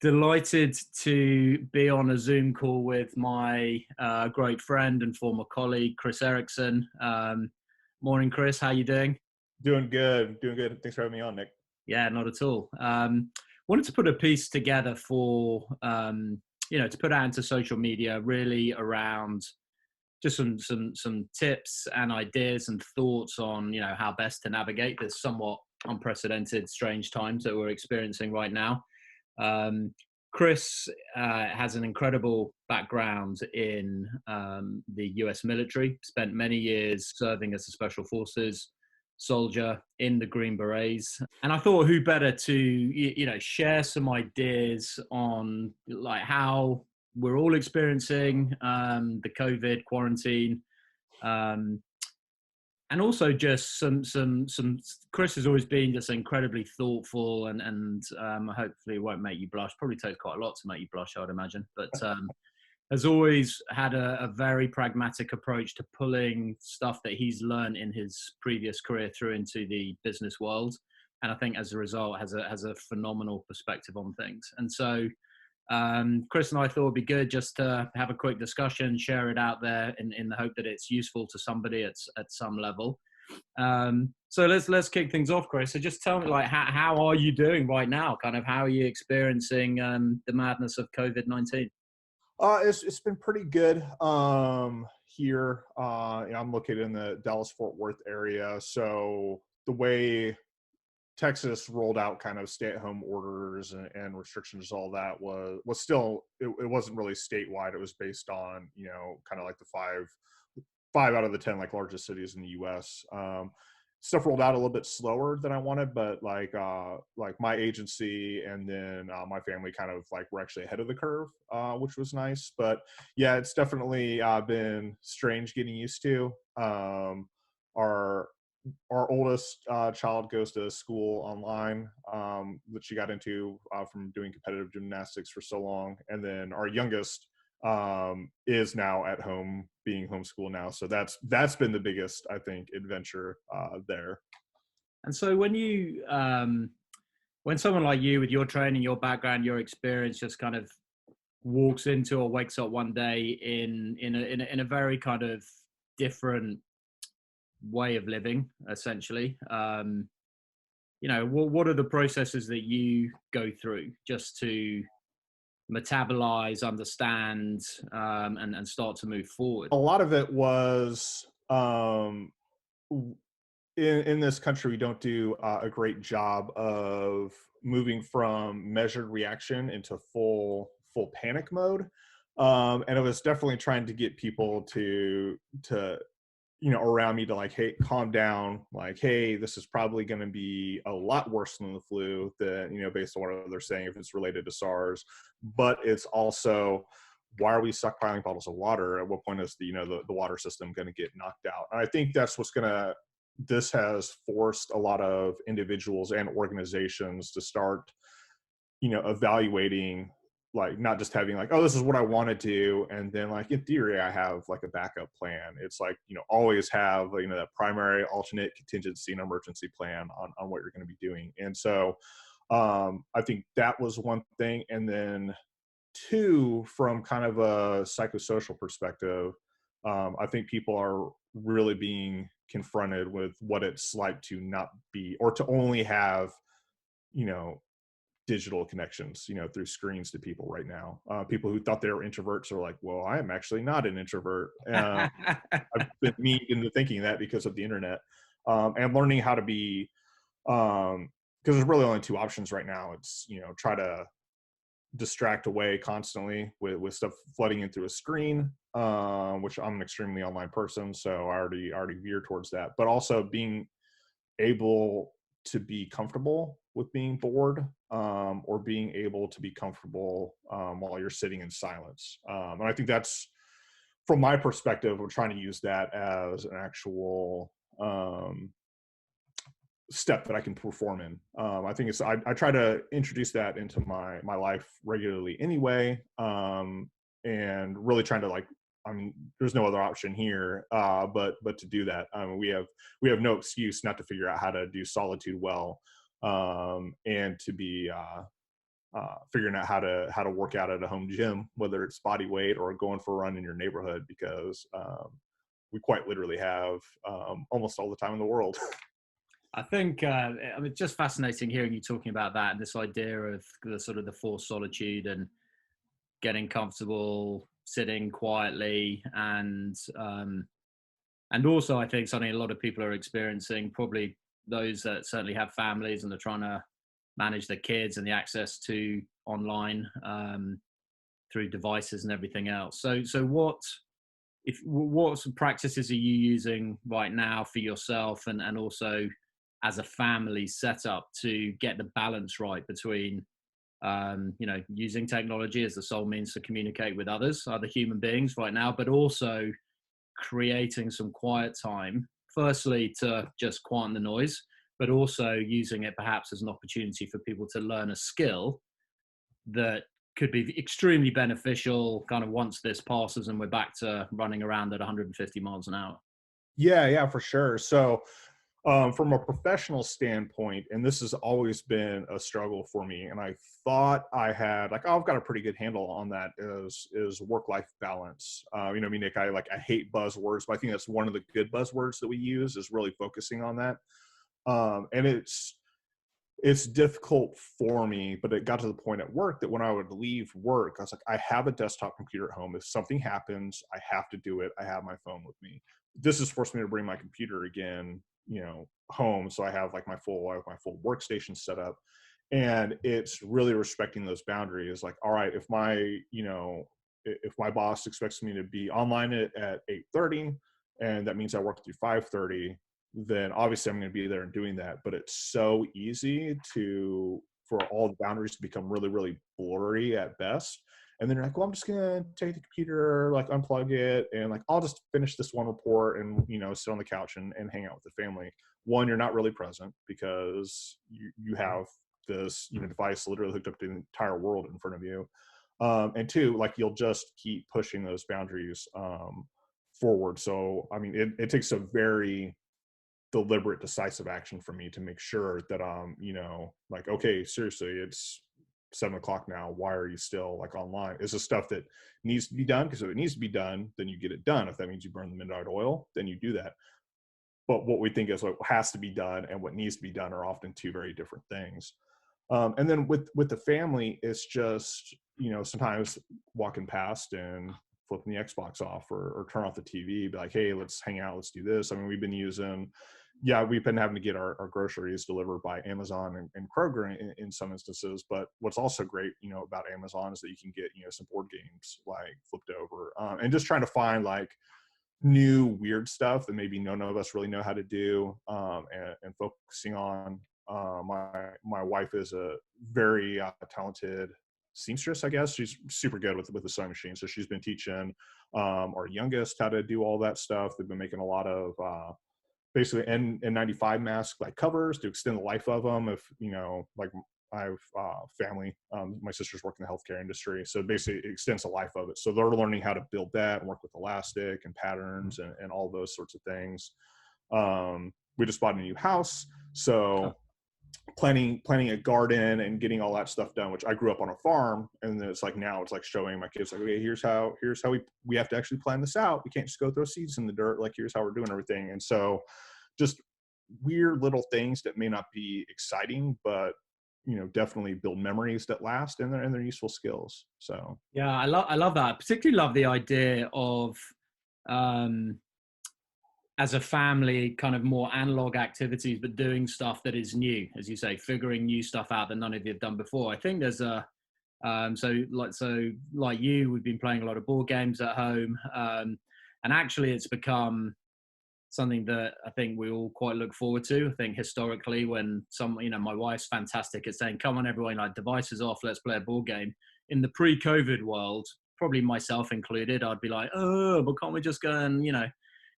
Delighted to be on a Zoom call with my great friend and former colleague, Chris Erickson. Morning, Chris. How you doing? Doing good. Doing good. Thanks for having me on, Nick. Yeah, not at all. Wanted to put a piece together for to put out into social media, really around just some tips and ideas and thoughts on how best to navigate this somewhat unprecedented, strange times that we're experiencing right now. Um, Chris has an incredible background in the US military, spent many years serving as a special forces soldier in the Green Berets. And I thought who better to, share some ideas on like how we're all experiencing the COVID quarantine, um, and also just some Chris has always been just incredibly thoughtful and hopefully it won't make you blush. Probably takes quite a lot to make you blush, I would imagine, but has always had a very pragmatic approach to pulling stuff that he's learned in his previous career through into the business world, and I think as a result has a phenomenal perspective on things. And so Chris and I thought it'd be good just to have a quick discussion, share it out there in the hope that it's useful to somebody at some level. So let's kick things off, Chris. So just tell me, like, how are you doing right now? Kind of how are you experiencing the madness of COVID-19? It's been pretty good here. I'm located in the Dallas-Fort Worth area, so the way Texas rolled out kind of stay-at-home orders and restrictions, all that was still it wasn't really statewide. It was based on kind of like the five out of the 10 like largest cities in the U.S. Stuff rolled out a little bit slower than I wanted, but like my agency and then my family kind of like were actually ahead of the curve, which was nice. But yeah, it's definitely been strange getting used to. Our our oldest child goes to school online, that she got into from doing competitive gymnastics for so long, and then our youngest is now at home being homeschooled now. So that's been the biggest, I think, adventure there. And so when someone like you, with your training, your background, your experience, just kind of walks into or wakes up one day in a very kind of different way of living, essentially. What are the processes that you go through just to metabolize, understand, and start to move forward? A lot of it was in this country, we don't do a great job of moving from measured reaction into full panic mode. And it was definitely trying to get people to around me to like, hey, calm down. Like, hey, this is probably going to be a lot worse than the flu. That based on what they're saying, if it's related to SARS, but it's also, why are we stockpiling bottles of water? At what point is the water system going to get knocked out? And I think that's this has forced a lot of individuals and organizations to start, evaluating, like not just having like, oh, this is what I want to do, and then like in theory I have like a backup plan. It's like, always have that primary, alternate, contingency, and emergency plan on what you're going to be doing. And so I think that was one thing. And then two, from kind of a psychosocial perspective, I think people are really being confronted with what it's like to not be, or to only have, you know, digital connections, through screens to people right now. People who thought they were introverts are like, well, I am actually not an introvert. I've been meaned into thinking that because of the internet. And learning how to be, because there's really only two options right now. It's, try to distract away constantly with stuff flooding in through a screen, which I'm an extremely online person, so I already veer towards that. But also being able to be comfortable with being bored, or being able to be comfortable while you're sitting in silence. And I think that's, from my perspective, we're trying to use that as an actual step that I can perform in. I think I try to introduce that into my life regularly anyway, and really trying to, like, I mean, there's no other option here, but to do that. We have no excuse not to figure out how to do solitude well, and to be figuring out how to work out at a home gym, whether it's body weight or going for a run in your neighborhood, because we quite literally have almost all the time in the world. I think I mean, just fascinating hearing you talking about that and this idea of the sort of the forced solitude and getting comfortable, sitting quietly, and also I think something a lot of people are experiencing, probably those that certainly have families and are trying to manage their kids and the access to online through devices and everything else. So what practices are you using right now for yourself and also as a family setup to get the balance right between using technology as the sole means to communicate with others, other human beings right now, but also creating some quiet time, firstly to just quieten the noise, but also using it perhaps as an opportunity for people to learn a skill that could be extremely beneficial kind of once this passes and we're back to running around at 150 miles an hour. Yeah, for sure. So, from a professional standpoint, and this has always been a struggle for me, and I thought I had like, oh, I've got a pretty good handle on that, is work-life balance. I mean, Nick, I hate buzzwords, but I think that's one of the good buzzwords that we use, is really focusing on that. And it's difficult for me, but it got to the point at work that when I would leave work, I was like, I have a desktop computer at home. If something happens, I have to do it. I have my phone with me. This has forced me to bring my computer again, home. So I have my full workstation set up. And it's really respecting those boundaries. Like, all right, if my boss expects me to be online at 8:30, and that means I work through 5:30, then obviously I'm going to be there and doing that. But it's so easy for all the boundaries to become really, really blurry at best. And then you're like, well, I'm just going to take the computer, like unplug it, and like, I'll just finish this one report and, sit on the couch and hang out with the family. One, you're not really present because you have this, device literally hooked up to the entire world in front of you. And two, like, you'll just keep pushing those boundaries forward. So, I mean, it takes a very deliberate, decisive action for me to make sure that like, okay, seriously, it's 7 o'clock now. Why are you still like online? Is this stuff that needs to be done? Because if it needs to be done, then you get it done. If that means you burn the midnight oil, then you do that. But what we think is what has to be done and what needs to be done are often two very different things. And then with the family, it's just, sometimes walking past and flipping the Xbox off or turn off the TV, be like, hey, let's hang out, let's do this. I mean, we've been having to get our groceries delivered by Amazon and Kroger in some instances. But what's also great, about Amazon is that you can get, some board games like flipped over, and just trying to find like new weird stuff that maybe none of us really know how to do, and focusing on. My wife is a very talented seamstress, I guess. She's super good with the sewing machine. So she's been teaching our youngest how to do all that stuff. They've been making a lot of basically N95 mask like covers to extend the life of them. If like, I have family, my sister's working in the healthcare industry, so basically it extends the life of it. So they're learning how to build that and work with elastic and patterns and all those sorts of things. We just bought a new house, so planning a garden and getting all that stuff done, which I grew up on a farm. And then it's like, now it's like showing my kids like, okay, here's how we have to actually plan this out. We can't just go throw seeds in the dirt. Like, here's how we're doing everything. And so just weird little things that may not be exciting, but definitely build memories that last, and they're useful skills. So Yeah, I love that. I particularly love the idea of um as a family, kind of more analog activities, but doing stuff that is new, as you say, figuring new stuff out that none of you have done before. I think there's like you, we've been playing a lot of board games at home, and actually, it's become something that I think we all quite look forward to. I think historically, when my wife's fantastic at saying, "Come on, everyone, like devices off, let's play a board game." In the pre-COVID world, probably myself included, I'd be like, "Oh, but can't we just go and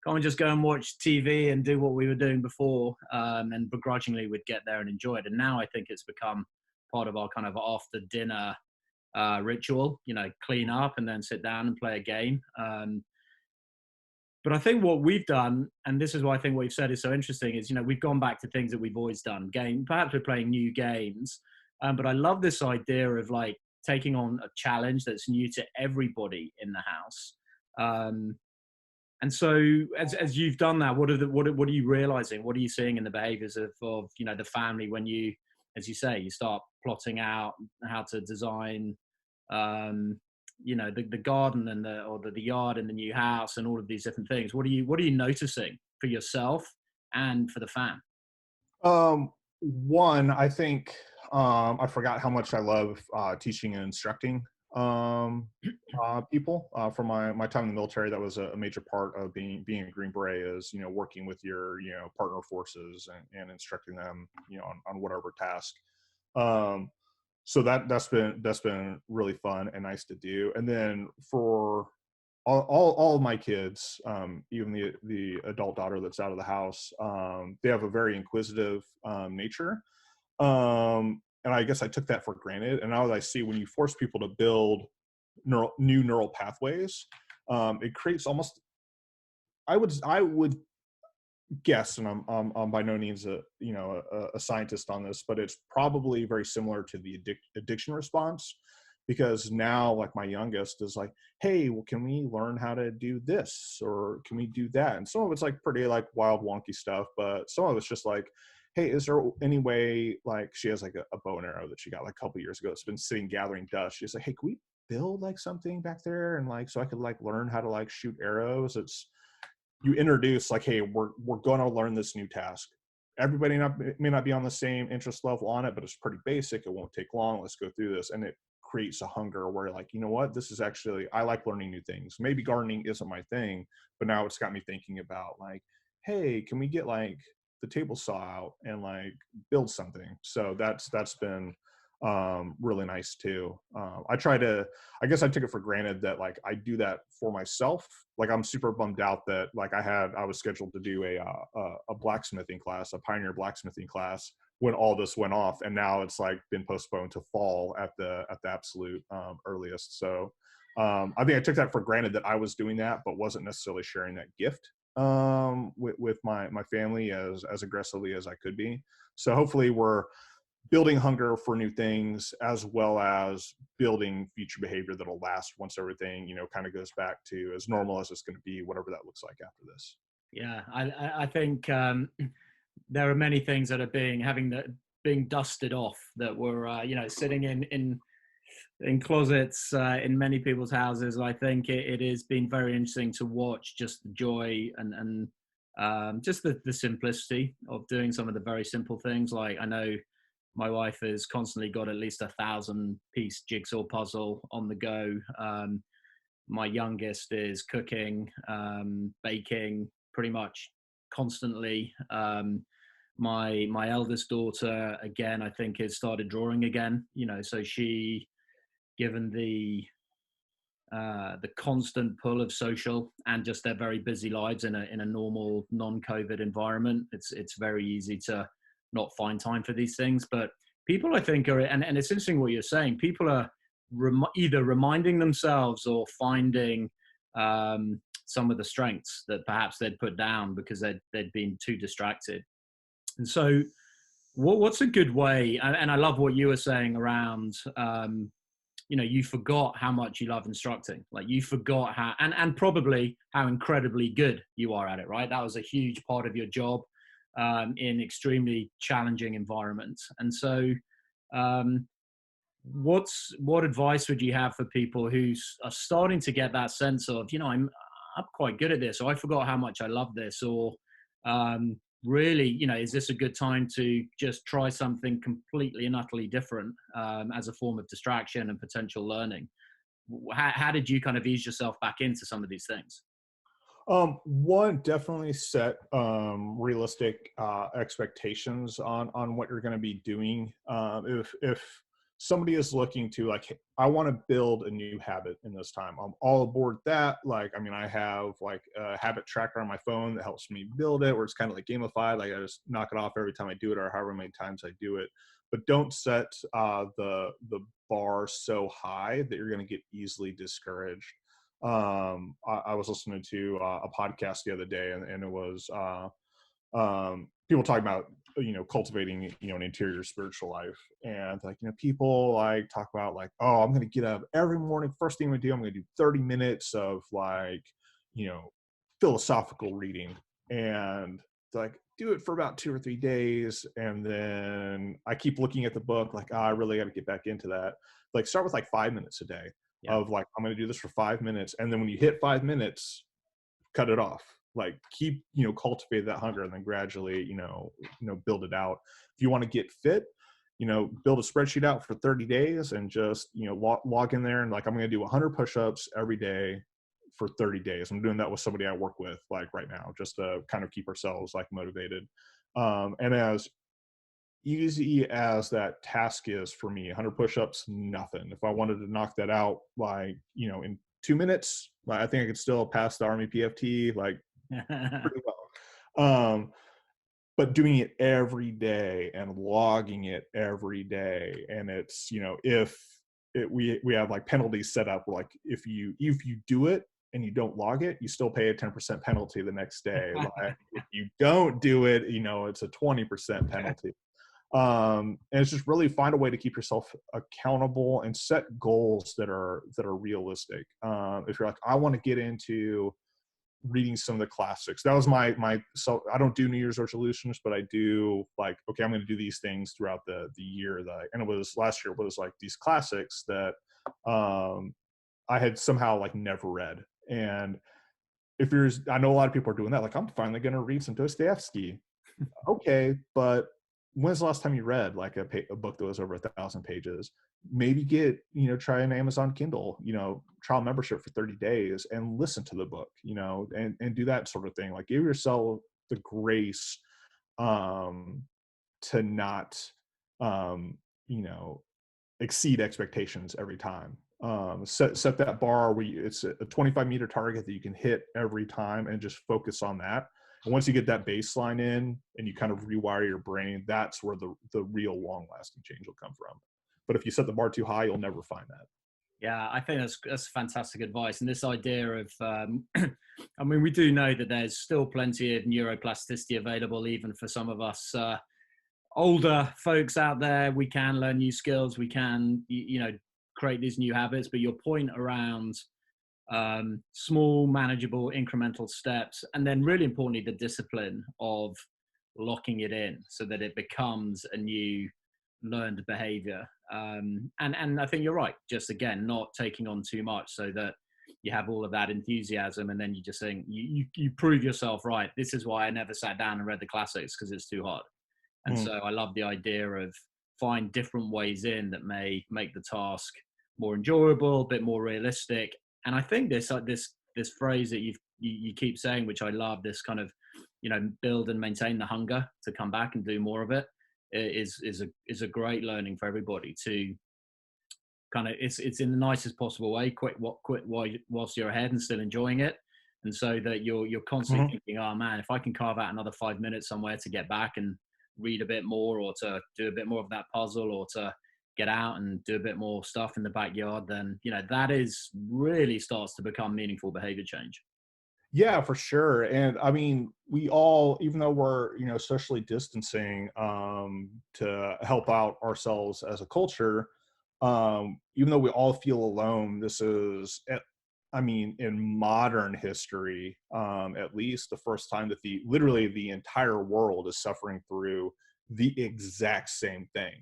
can't we just go and watch TV and do what we were doing before?" And begrudgingly we'd get there and enjoy it. And now I think it's become part of our kind of after dinner ritual, clean up and then sit down and play a game. But I think what we've done, and this is why I think what you've said is so interesting, is, we've gone back to things that we've always done. Perhaps we're playing new games, But I love this idea of like taking on a challenge that's new to everybody in the house. Um, and so as you've done that, what are you realizing? What are you seeing in the behaviors of the family when you, as you say, you start plotting out how to design the garden and the yard in the new house and all of these different things? What are you noticing for yourself and for the fam? One, I think I forgot how much I love teaching and instructing people from my time in the military. That was a major part of being a Green Beret, is working with your partner forces and instructing them on whatever task. Um, so that's been really fun and nice to do. And then for all of my kids, even the adult daughter that's out of the house, they have a very inquisitive nature, and I guess I took that for granted. And now that I see, when you force people to build new neural pathways, it creates almost, I would guess, and I'm by no means a scientist on this, but it's probably very similar to the addiction response, because now, like, my youngest is like, hey, well, can we learn how to do this, or can we do that? And some of it's like pretty like wild wonky stuff, but some of it's just like, hey, is there any way, like, she has like a bow and arrow that she got like a couple years ago. It's been sitting gathering dust. She's like, hey, can we build like something back there, and like, so I could like learn how to like shoot arrows. It's, you introduce like, hey, we're going to learn this new task. Everybody may not be on the same interest level on it, but it's pretty basic. It won't take long. Let's go through this. And it creates a hunger where you're like, you know what, this is actually, I like learning new things. Maybe gardening isn't my thing, but now it's got me thinking about like, hey, can we get like the table saw out and like build something? So that's been really nice too. I guess I took it for granted that like I do that for myself. Like, I'm super bummed out that like I was scheduled to do a blacksmithing class, a pioneer blacksmithing class, when all this went off, and now it's like been postponed to fall at the absolute earliest. So I think I took that for granted that I was doing that, but wasn't necessarily sharing that gift with my family as aggressively as I could be. So hopefully we're building hunger for new things, as well as building future behavior that'll last once everything kind of goes back to as normal as it's going to be, whatever that looks like after this. Yeah, I think there are many things that are being dusted off that were sitting in closets in many people's houses. I think it has been very interesting to watch just the joy and just the simplicity of doing some of the very simple things. Like, I know my wife has constantly got at least 1,000-piece jigsaw puzzle on the go. My youngest is cooking, baking pretty much constantly. My eldest daughter, again, I think has started drawing again. So she, given the constant pull of social and just their very busy lives in a normal non-COVID environment, it's very easy to not find time for these things. But people, I think, and it's interesting what you're saying. People are either reminding themselves or finding some of the strengths that perhaps they'd put down because they'd been too distracted. And so, what's a good way? And I love what you were saying around, you forgot how much you love instructing. Like, you forgot how, and probably how incredibly good you are at it, right? That was a huge part of your job in extremely challenging environments. And so, what advice would you have for people who are starting to get that sense of, I'm quite good at this, or I forgot how much I love this, or really, is this a good time to just try something completely and utterly different as a form of distraction and potential learning? How did you kind of ease yourself back into some of these things? One, definitely set realistic expectations on what you're going to be doing. If somebody is looking to like, "Hey, I want to build a new habit in this time," I'm all aboard that. Like, I mean, I have like a habit tracker on my phone that helps me build it, where it's kind of like gamified. Like, I just knock it off every time I do it, or however many times I do it. But don't set the bar so high that you're going to get easily discouraged. I was listening to a podcast the other day, and it was people talking about cultivating, an interior spiritual life. And like, people like talk about like, oh, I'm going to get up every morning. First thing I'm going to do, I'm going to do 30 minutes of like, philosophical reading, and like do it for about 2 or 3 days. And then I keep looking at the book like, oh, I really got to get back into that. Like start with like 5 minutes a day of like, I'm going to do this for 5 minutes. And then when you hit 5 minutes, cut it off. Like keep, cultivate that hunger, and then gradually, build it out. If you want to get fit, build a spreadsheet out for 30 days and just, log in there and like, I'm going to do 100 push-ups every day for 30 days. I'm doing that with somebody I work with like right now, just to kind of keep ourselves like motivated. And as easy as that task is for me, 100 push-ups, nothing. If I wanted to knock that out like, in 2 minutes, I think I could still pass the Army PFT like pretty well. But doing it every day and logging it every day, and it's, if we have like penalties set up where like if you do it and you don't log it, you still pay a 10% penalty the next day. Like if you don't do it, it's a 20% penalty. And it's just really find a way to keep yourself accountable and set goals that are realistic. If you're like, I want to get into reading some of the classics, that was my so I don't do New Year's resolutions, but I do like, okay, I'm going to do these things throughout the year and it was last year was like these classics that I had somehow like never read. And I know a lot of people are doing that, like, I'm finally going to read some Dostoevsky. Okay, but when's the last time you read like a book that was over 1,000 pages? Maybe try an Amazon Kindle, trial membership for 30 days and listen to the book, and do that sort of thing. Like give yourself the grace to not, exceed expectations every time. Set that bar where it's a 25-meter target that you can hit every time and just focus on that. And once you get that baseline in and you kind of rewire your brain, that's where the real long-lasting change will come from. But if you set the bar too high, you'll never find that. Yeah, I think that's fantastic advice. And this idea of, I mean, we do know that there's still plenty of neuroplasticity available, even for some of us older folks out there. We can learn new skills. We can, create these new habits. But your point around small, manageable, incremental steps, and then really importantly, the discipline of locking it in so that it becomes a new learned behavior. And I think you're right. Just again, not taking on too much so that you have all of that enthusiasm, and then you just think you prove yourself right. This is why I never sat down and read the classics, because it's too hard. And so I love the idea of find different ways in that may make the task more enjoyable, a bit more realistic. And I think this phrase that you keep saying, which I love, this kind of, build and maintain the hunger to come back and do more of it, is a great learning for everybody to kind of, it's in the nicest possible way, quit whilst you're ahead and still enjoying it. And so that you're constantly thinking, oh man, if I can carve out another 5 minutes somewhere to get back and read a bit more, or to do a bit more of that puzzle, or to get out and do a bit more stuff in the backyard, then that is really starts to become meaningful behavior change. Yeah, for sure. And I mean, we all, even though we're socially distancing to help out ourselves as a culture, even though we all feel alone, this is in modern history, at least the first time that literally the entire world is suffering through the exact same thing.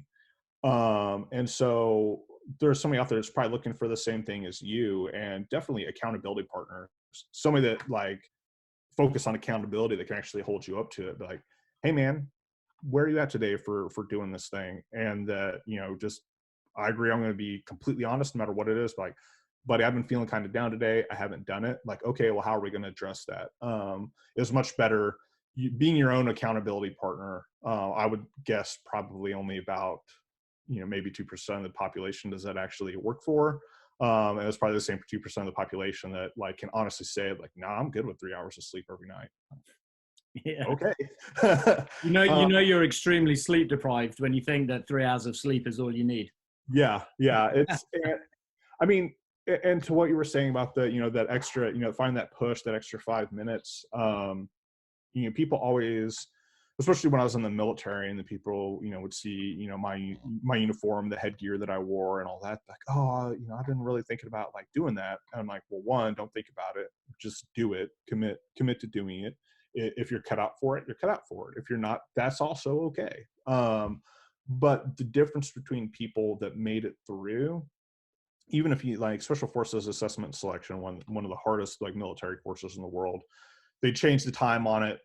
And so there's somebody out there that's probably looking for the same thing as you, and definitely accountability partners, somebody that like focus on accountability that can actually hold you up to it. Be like, hey man, where are you at today for doing this thing? And that, just, I agree, I'm going to be completely honest no matter what it is. Like, buddy, I've been feeling kind of down today, I haven't done it. Like, okay, well, how are we going to address that? It's much better being your own accountability partner. I would guess probably only about maybe 2% of the population does that actually work for. And it's probably the same for 2% of the population that like can honestly say like, nah, I'm good with 3 hours of sleep every night. Yeah. Okay. You're extremely sleep deprived when you think that 3 hours of sleep is all you need. Yeah. It's, I mean, and to what you were saying about the, that extra, find that push, that extra 5 minutes. People always especially when I was in the military and the people, would see, my uniform, the headgear that I wore and all that, like, oh, I've been really thinking about like doing that. And I'm like, well, one, don't think about it, just do it, commit to doing it. If you're cut out for it, you're cut out for it. If you're not, that's also okay. But the difference between people that made it through, even if you like special forces assessment and selection, one of the hardest like military courses in the world, they changed the time on it.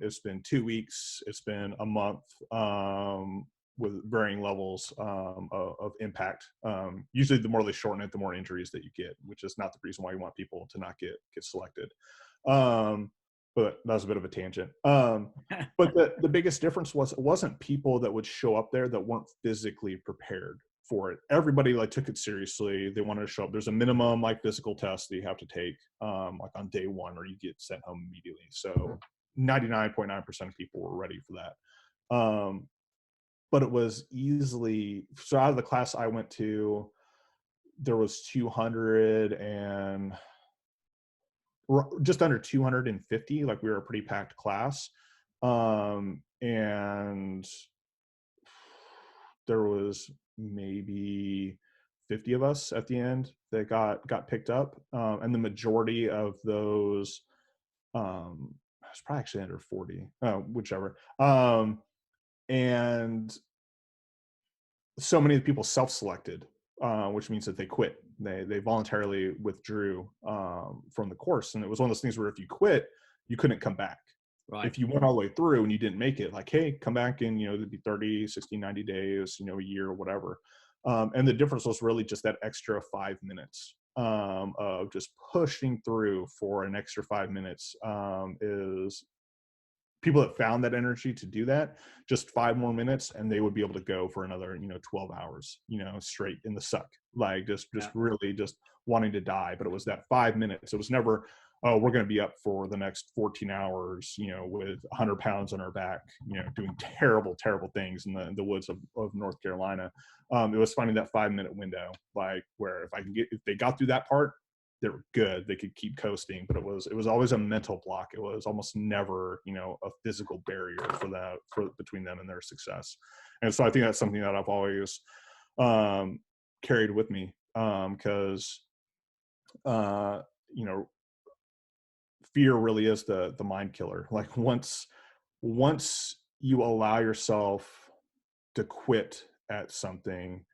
It's been 2 weeks, it's been a month, with varying levels of impact. Usually the more they shorten it, the more injuries that you get, which is not the reason why you want people to not get selected. But that was a bit of a tangent. But the biggest difference was it wasn't people that would show up there that weren't physically prepared for it. Everybody like took it seriously. They wanted to show up. There's a minimum like physical test that you have to take like on day one, or you get sent home immediately. So 99.9% of people were ready for that. But it was easily, so out of the class I went to, there was 200 and just under 250. Like we were a pretty packed class. And there was maybe 50 of us at the end that got picked up. And the majority of those, it was probably actually under 40, whichever. And so many people self-selected, which means that they quit. They voluntarily withdrew from the course. And it was one of those things where if you quit, you couldn't come back. Right. If you went all the way through and you didn't make it, like, hey, come back in, it'd be 30, 60, 90 days, a year or whatever. And the difference was really just that extra 5 minutes of just pushing through for an extra 5 minutes. Is people that found that energy to do that, just 5 more minutes and they would be able to go for another 12 hours straight in the suck, like just really just wanting to die. But it was that 5 minutes. It was never, oh, we're going to be up for the next 14 hours with 100 pounds on our back, doing terrible things in the woods of North Carolina. It was finding that 5 minute window, like where if they got through that part, they were good, they could keep coasting. But it was always a mental block. It was almost never a physical barrier for between them and their success. And so I think that's something that I've always carried with me, because fear really is the mind killer. Like once you allow yourself to quit at something,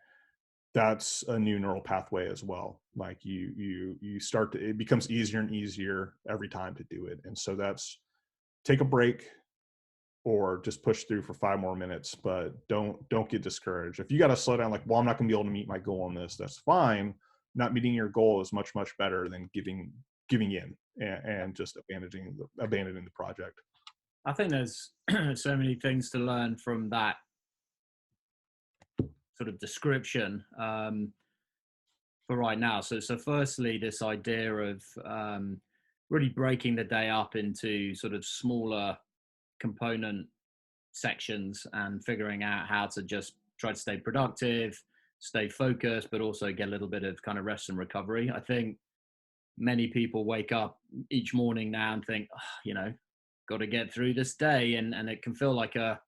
that's a new neural pathway as well. Like you start to, it becomes easier and easier every time to do it. And so that's, take a break or just push through for 5 more minutes, but don't get discouraged. If you got to slow down, like, well, I'm not going to be able to meet my goal on this, that's fine. Not meeting your goal is much better than giving in and just abandoning the project. I think there's so many things to learn from that sort of description for right now. So firstly, this idea of really breaking the day up into sort of smaller component sections and figuring out how to just try to stay productive, stay focused, but also get a little bit of kind of rest and recovery. I think many people wake up each morning now and think, oh, got to get through this day, and it can feel like a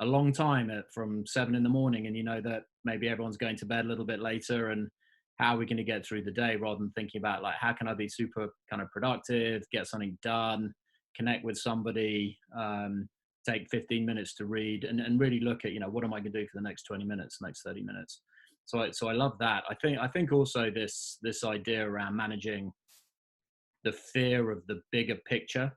long time from 7 a.m, and that maybe everyone's going to bed a little bit later, and how are we going to get through the day, rather than thinking about like, how can I be super kind of productive, get something done, connect with somebody, take 15 minutes to read, and really look at what am I going to do for the next 20 minutes, next 30 minutes. So I love that. I think also this idea around managing the fear of the bigger picture,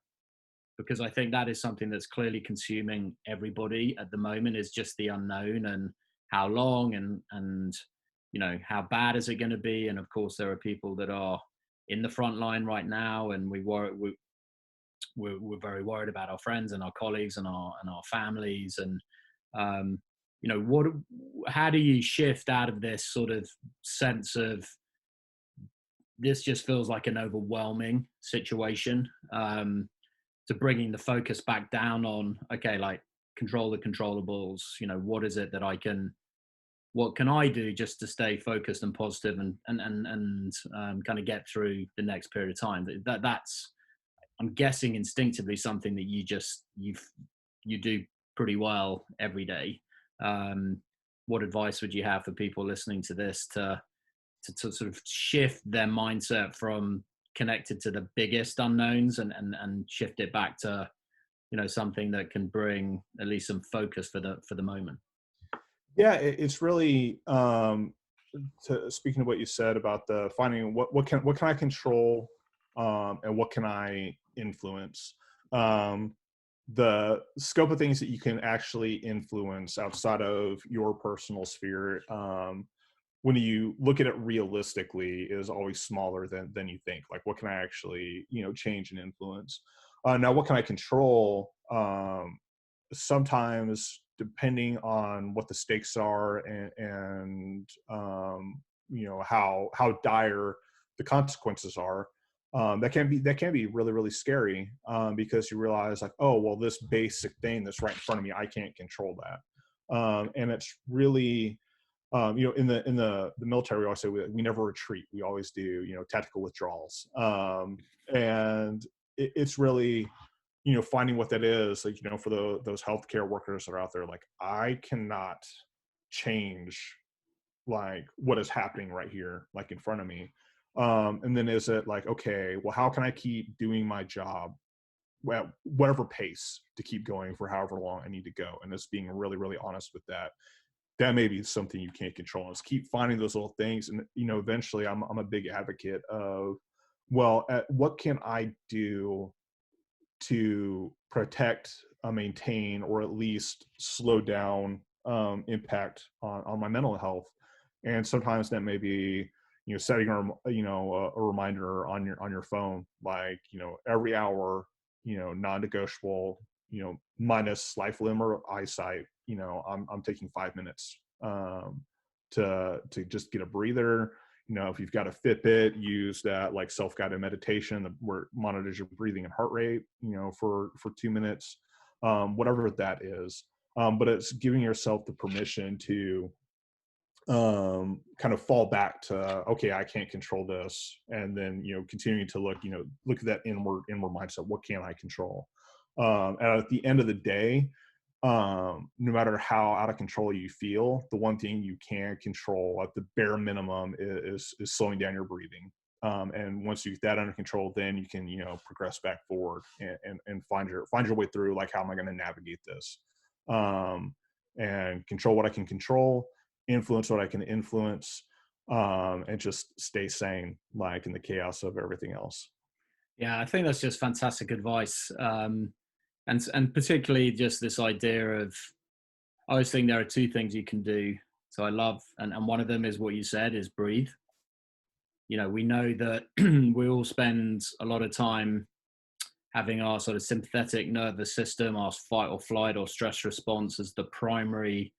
because I think that is something that's clearly consuming everybody at the moment, is just the unknown, and how long and how bad is it going to be. And of course there are people that are in the front line right now, and we're very worried about our friends and our colleagues and our families. And how do you shift out of this sort of sense of, this just feels like an overwhelming situation, to bringing the focus back down on, okay, like, control the controllables, what is it that what can I do just to stay focused and positive and kind of get through the next period of time. That's I'm guessing instinctively something that you do pretty well every day. Um, what advice would you have for people listening to this to sort of shift their mindset from connected to the biggest unknowns and shift it back to, something that can bring at least some focus for the moment? Yeah, it's really to speaking of what you said about the finding what can I control, and what can I influence. Um, the scope of things that you can actually influence outside of your personal sphere, when you look at it realistically, is always smaller than you think. Like, what can I actually, change and influence? Now, what can I control? Sometimes, depending on what the stakes are, and how dire the consequences are, that can be really, really scary, because you realize, like, oh well, this basic thing that's right in front of me, I can't control that. And it's really, in the military, we always say we never retreat. We always do, tactical withdrawals. And it's really, finding what that is, like, for those healthcare workers that are out there, like, I cannot change, like, what is happening right here, like, in front of me. And then is it like, okay, well, how can I keep doing my job at whatever pace to keep going for however long I need to go? And it's being really, really honest with that. That may be something you can't control. Is keep finding those little things. And, eventually I'm a big advocate of, well, what can I do to protect, maintain, or at least slow down, impact on my mental health. And sometimes that may be, setting a reminder on your phone, like, every hour, non-negotiable, minus life, limb, or eyesight, I'm taking 5 minutes, to just get a breather. If you've got a Fitbit, use that, like, self-guided meditation where it monitors your breathing and heart rate, for 2 minutes, whatever that is. But it's giving yourself the permission to, kind of fall back to, okay, I can't control this, and then, continuing to look at that inward mindset. What can I control? And at the end of the day, no matter how out of control you feel, the one thing you can control at the bare minimum is slowing down your breathing. And once you get that under control, then you can, progress back forward, and find your way through, like, how am I going to navigate this? Um, and control what I can control, influence what I can influence, and just stay sane, like, in the chaos of everything else. Yeah, I think that's just fantastic advice. And particularly just this idea of, I always think there are two things you can do. So I love, and one of them is what you said, is breathe. We know that we all spend a lot of time having our sort of sympathetic nervous system, our fight or flight or stress response, as the primary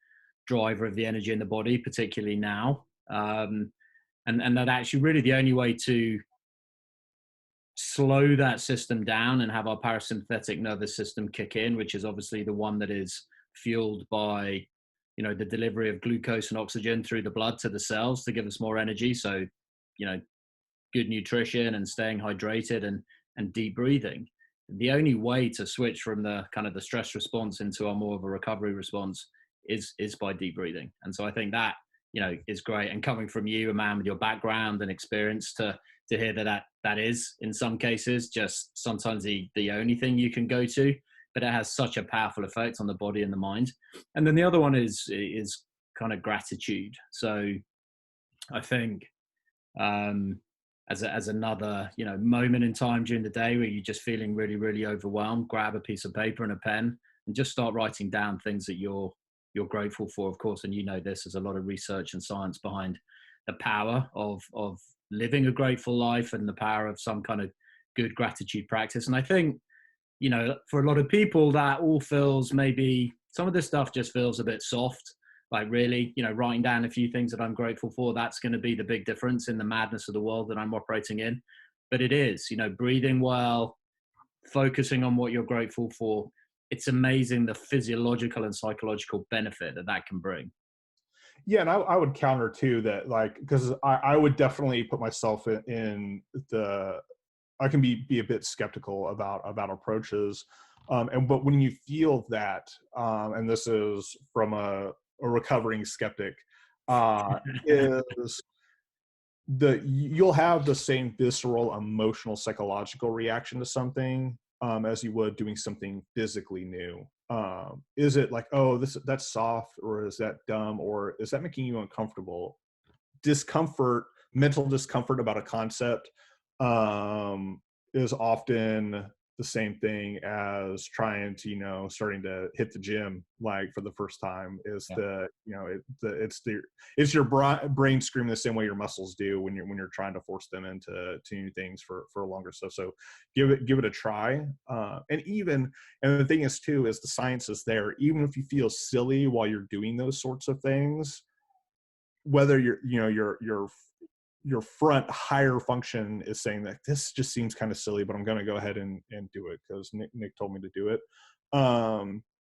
driver of the energy in the body, particularly now. And that actually really the only way to slow that system down and have our parasympathetic nervous system kick in, which is obviously the one that is fueled by, the delivery of glucose and oxygen through the blood to the cells to give us more energy. So, good nutrition and staying hydrated and deep breathing. The only way to switch from the kind of the stress response into a more of a recovery response is by deep breathing. And so I think that, is great. And coming from you, a man with your background and experience, to hear that is in some cases just sometimes the only thing you can go to, but it has such a powerful effect on the body and the mind. And then the other one is kind of gratitude. So I think, as another, moment in time during the day where you're just feeling really, really overwhelmed, grab a piece of paper and a pen and just start writing down things that you're grateful for, of course. And this, there's a lot of research and science behind the power of living a grateful life and the power of some kind of good gratitude practice. And I think, for a lot of people, that all feels, maybe some of this stuff just feels a bit soft. Like, really, writing down a few things that I'm grateful for, that's going to be the big difference in the madness of the world that I'm operating in. But it is, breathing well, focusing on what you're grateful for. It's amazing the physiological and psychological benefit that can bring. Yeah, and I would counter too that, like, because I would definitely put myself in the I can be a bit skeptical about approaches. But when you feel that, and this is from a recovering skeptic, is you'll have the same visceral, emotional, psychological reaction to something as you would doing something physically new. Is it like, oh, that's soft, or is that dumb, or is that making you uncomfortable? Discomfort, mental discomfort about a concept, is often the same thing as trying to, starting to hit the gym like for the first time. Is Yeah. it's your brain screaming the same way your muscles do when you're trying to force them into new things for longer stuff. So give it a try. And the thing is too, is the science is there. Even if you feel silly while you're doing those sorts of things, whether your front higher function is saying that this just seems kind of silly, but I'm going to go ahead and do it because Nick told me to do it.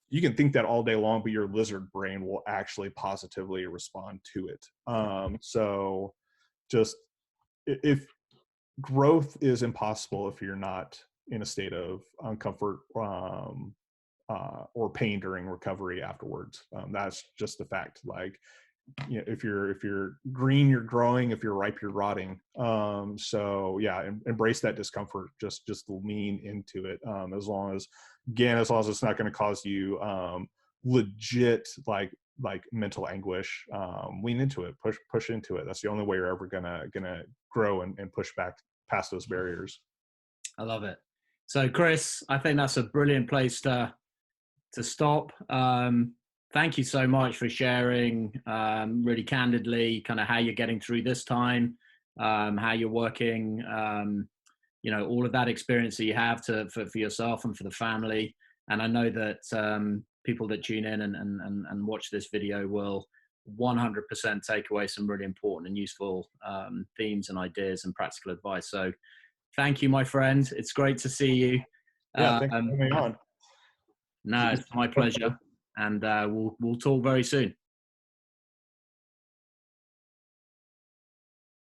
You can think that all day long, but your lizard brain will actually positively respond to it. So just, if growth is impossible if you're not in a state of uncomfort, or pain during recovery afterwards. That's just the fact. Like, if you're green, you're growing. If you're ripe, you're rotting. So yeah, embrace that discomfort. Just lean into it. As long as it's not going to cause you legit like mental anguish, lean into it. Push into it. That's the only way you're ever gonna grow and push back past those barriers. I love it. So Chris, I think that's a brilliant place to stop. Thank you so much for sharing really candidly kind of how you're getting through this time, how you're working, all of that experience that you have for yourself and for the family. And I know that people that tune in and watch this video will 100% take away some really important and useful themes and ideas and practical advice. So thank you, my friend. It's great to see you. Yeah, thanks for having me on. No, it's my pleasure. And we'll talk very soon.